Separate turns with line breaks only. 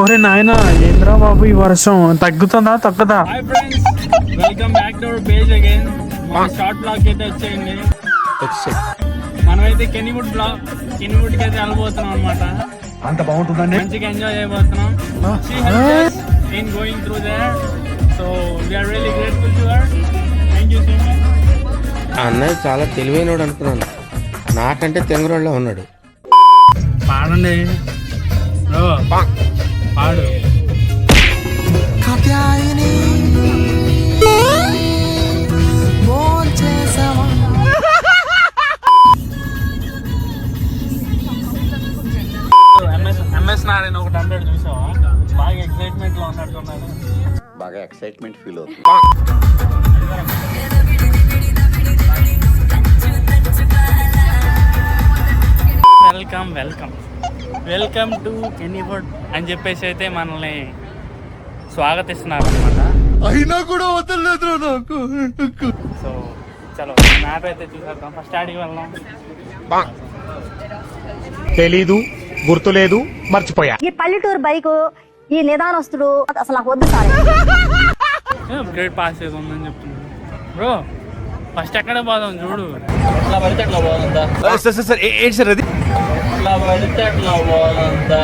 ఒరే నాయన ఏంద్రా బాబు ఈ వర్షం తగ్గుతుందా తగ్గదా?
Hi friends, welcome back to our page again. మన షార్ట్ బ్లాగ్ అయితే వచ్చేయండి. మనమైతే కెనివుడ్కి అయితే వెళ్ళబోతున్నాం అనమాట.
అంత బాగుంటుందండి,
మంచిగా ఎంజాయ్ చేయబోతున్నాం. In going through there, so we are really grateful to her. Thank you so much.
అన్నయ్య చాలా తెలివైనోడు అనుకున్నాను, నాకంటే తెంగరోళ్ళ ఉన్నాడు.
పాడండి బ్రో, పాడు. ఎంఎస్ నారాయణ ఒకటి 100 చూసావా? బాగా ఎక్సైట్మెంట్ లో ఉన్నట్టున్నాడు.
బాగా ఎక్సైట్మెంట్ ఫీల్ అవుతుంది.
వెల్కమ్ వెల్కమ్ వెల్కమ్ టు కెనీవుడ్ అని చెప్పేసి అయితే మనల్ని స్వాగతిస్తున్నారు అనమాట.
అయినా కూడా వదలలేదు నాకు.
సో చలో మ్యాటర్ అయితే చూసేద్దాం. ఫస్ట్ ఆడికి వెళ్దాం.
తెలీదు, గుర్తులేదు, మర్చిపోయా.
ఈ పల్లెటూరు బైకు ఈ నిదానస్తుడు అసలు నాకు వద్దు సార్.
గ్రేట్ పాస్ ఏదో ఉందని చెప్తున్నాడు బ్రో. ఫస్ట్ ఎక్కడే పోదాం చూడు. ఎట్లా పడితే అట్లా పోదంతా.
సార్ ఏంటి సార్ అది?
ఎట్లా పడితే అట్లా పోదంతా.